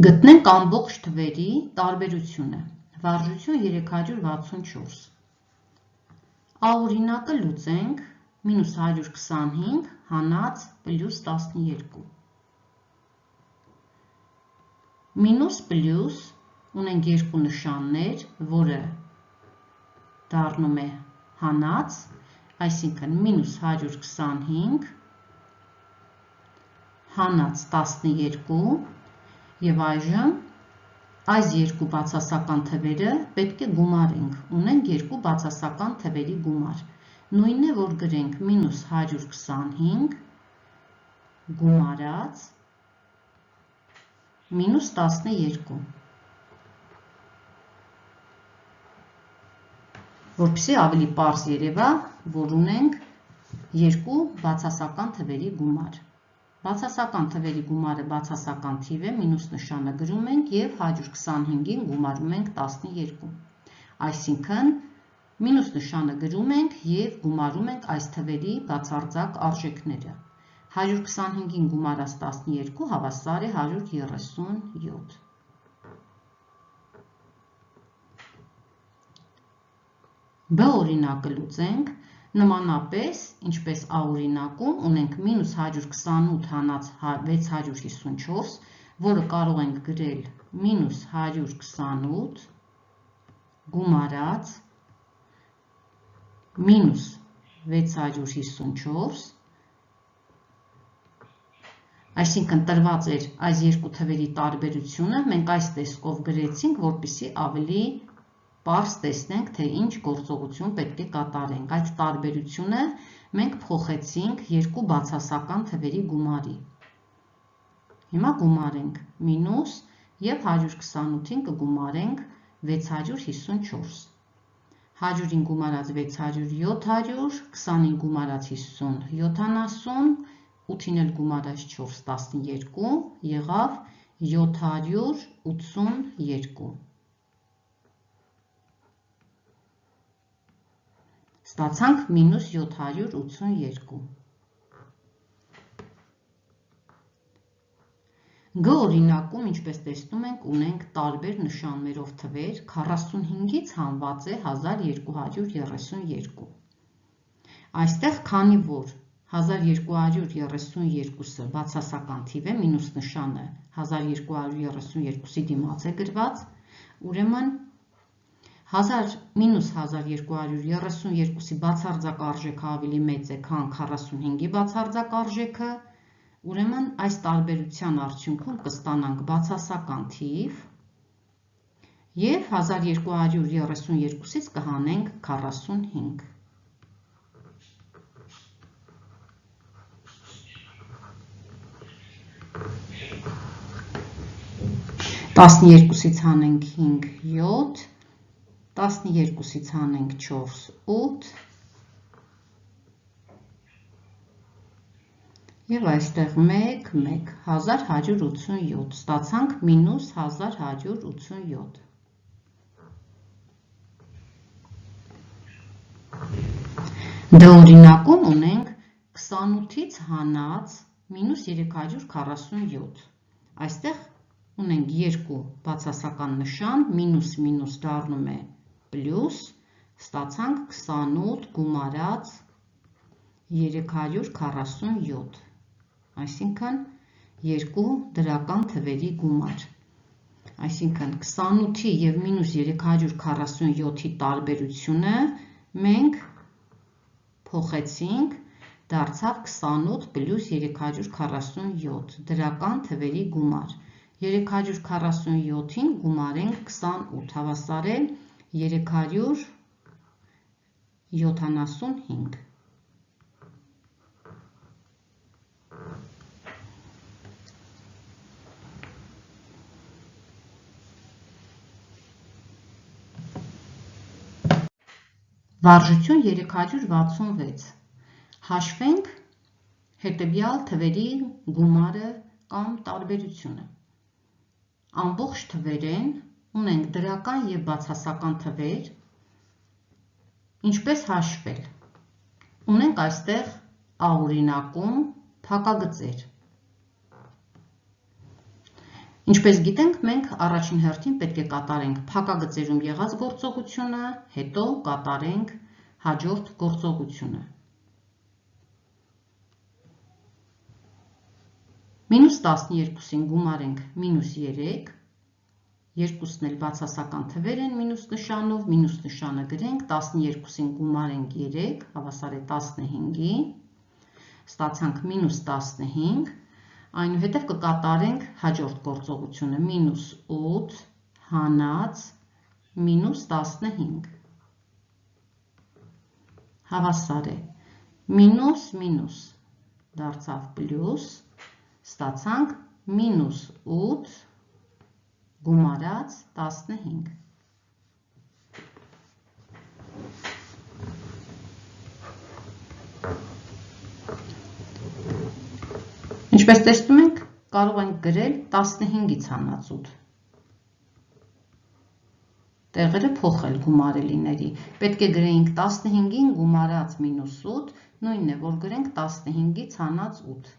Գտնենք ամբողջ թվերի տարբերությունը, վարժություն 364, աօրինակը լուծենք, մինուս 125 հանած պլյուս 12, մինուս պլյուս ունենք երկու նշաններ, որը դառնում է հանած, այսինքն մինուս 125 հանած 12 և այժմ այս երկու բացասական թվերը պետք է գումարենք, ունենք երկու բացասական թվերի գումար, նույնն է, որ գրենք մինուս 125 գումարած մինուս 12, որպեսզի ավելի պարզ երևա, որ ունենք երկու բացասական թվերի գումար։ Բացասական թվերի գումարը բացասական թիվ է, մինուս նշանը գրում ենք և 125-ին գումարում ենք 12, այսինքն մինուս նշանը գրում ենք և գումարում ենք այս թվերի բացարձակ արժեքները, 125-ին գումարած 12 հավասար է 137, B օրինակը լուծենք, նմանապես, ինչպես A օրինակում, ունենք մինուս 128 հանած 654, որը կարող ենք գրել մինուս 128 գումարած մինուս 654, այսինքն տրված էր այս երկու թվերի տարբերությունը, մենք այս տեսքով գրեցինք, որպեսզի ավելի պարզ տեսնենք, թե ինչ գործողություն պետք է կատարենք։ Այդ տարբերությունը մենք փոխեցինք երկու բացասական թվերի գումարի։ Հիմա գումարենք մինուս և 128-ին կգումարենք 654, 100-ին գումարած 600, 700, 20-ին գումարած 50, 70, 8-ին էլ գումարած 4, 12, եղավ 782, ստացանք մինուս 782, G օրինակում, ինչպես տեսնում ենք, ունենք տարբեր նշաններով թվեր, 45-ից հանված է 1232, այստեղ քանի որ 1232-ը բացասական թիվ է, մինուս նշանը 1232-ի դիմաց է գրված, ուրեմն մինուս 1232-ի բացարձակ արժեքը ավելի մեծ է, քան 45-ի բացարձակ արժեքը, ուրեմն այս տարբերության արդյունքում կստանանք բացասական թիվ և 1232-ից կհանենք 45։ 12-ից հանենք 5, 7, 12-ից հանենք 4, 8, և այստեղ 1, 1, 1187, ստացանք մինուս 1187։ D օրինակում ունենք 28-ից հանած մինուս 347, այստեղ ունենք երկու բացասական նշան, մինուս մինուս դառնում է պլյուս, ստացանք 28 գումարած 347, այսինքն երկու դրական թվերի գումար, այսինքն 28-ի և մինուս 347-ի տարբերությունը մենք փոխեցինք, դարձավ 28 պլյուս 347, դրական թվերի գումար, 347-ին գումարենք 28, հավասար է 375։ Վարժություն 366, հաշվենք հետևյալ թվերի գումարը կամ տարբերությունը։ Ամբողջ թվեր են, ունենք դրական և բացասական թվեր, ինչպես հաշվել։ Ունենք այստեղ աօրինակում փակագծեր։ Ինչպես գիտենք, մենք առաջին հերթին պետք է կատարենք փակագծերում եղած գործողությունը, հետո կատարենք հաջորդ գործողությունը։ Մինուս 12-ին գումարենք մինուս 3, երկուսն էլ բացասական թվեր են մինուս նշանով, մինուս նշանը գրենք, 12-ին գումարենք 3, հավասար է 15-ի, ստացանք մինուս 15, այնուհետև կկատարենք հաջորդ գործողությունը, մինուս 8 հանած մինուս 15, հավասար է մինուս մինուս դարձավ պլյուս, ստացանք մինուս 8 գումարած 15։ Ինչպես տեսնում ենք, կարող ենք գրել 15-ից հանած 8։ Տեղերը փոխել գումարելիների։ Պետք է գրեինք 15-ին գումարած մինուս 8, նույնն է, որ գրենք 15-ից հանած 8։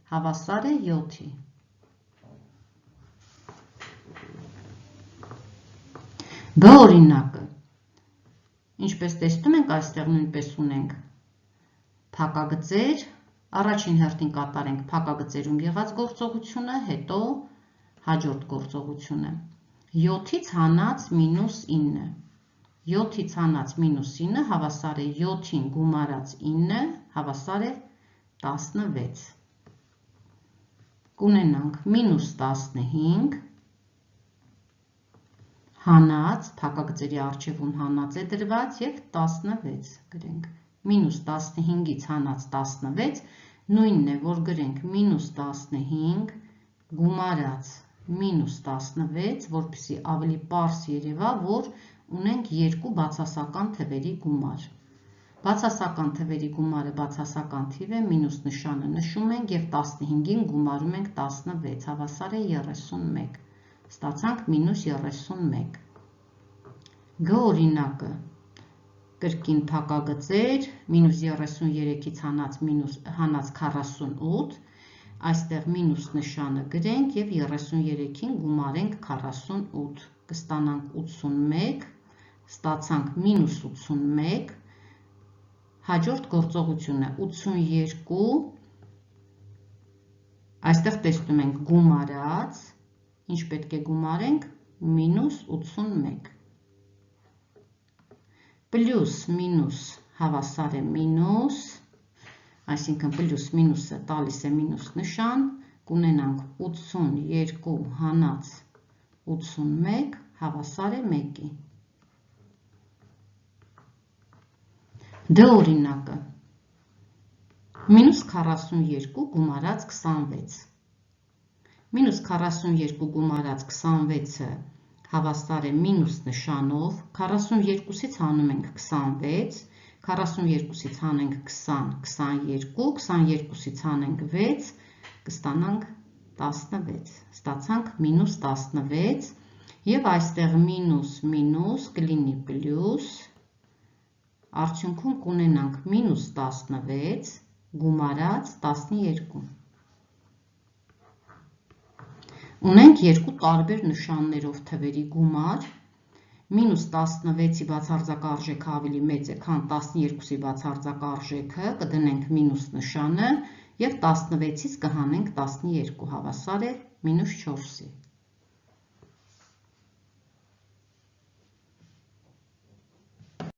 Հավասար է 7-ի։ Բ օրինակը։ Ինչպես տեսնում ենք, այստեղ նույնպես ունենք փակագծեր, առաջին հերթին կատարենք փակագծերում եղած գործողությունը, հետո հաջորդ գործողությունը։ 7-ից հանած մինուս 9։ 7-ից հանած մինուս 9 հավասար է 7-ին գումարած 9, հավասար է 16։ Կունենանք մինուս 15 հանած, փակագծերի առջևում հանած է դրված և 16 գրենք, մինուս 15-ից հանած 16, նույնն է, որ գրենք մինուս 15 գումարած մինուս 16, որպեսզի ավելի պարզ երևա, որ ունենք երկու բացասական թվերի գումար։ Բացասական թվերի գումարը բացասական թիվ է, մինուս նշանը նշում ենք և 15-ին գումարում ենք 16, հավասար է 31, ստացանք մինուս 31։ Գ օրինակը, կրկին փակագծեր, մինուս 33-ից հանած 48, այստեղ մինուս նշանը գրենք և 33-ին գումարենք 48, կստանանք 81, ստացանք մինուս 81, հաջորդ գործողությունը 82, այստեղ տեսնում ենք գումարած, ինչ պետք է գումարենք, մինուս 81, պլյուս մինուս հավասար է մինուս, այսինքն պլյուս մինուսը տալիս է մինուս նշան, կունենանք 82 հանած 81 հավասար է 1-ի։ Դ օրինակը, մինուս 42 գումարած 26։ Մինուս 42 գումարած 26-ը հավասար է մինուս նշանով, 42-ից հանում ենք 26, 42-ից հանենք 20, 22, 22-ից հանենք 6, կստանանք 16, ստացանք մինուս 16 և այստեղ մինուս մինուս կլինի պլյուս, արդյունքում կունենանք մինուս 16 գումարած 12։ Ունենք երկու տարբեր նշաններով թվերի գումար, մինուս 16-ի բացարձակ արժեքը ավելի մեծ է, քան 12-ի բացարձակ արժեքը, կդնենք մինուս նշանը և 16-ից կհանենք 12, հավասար է մինուս 4-ի։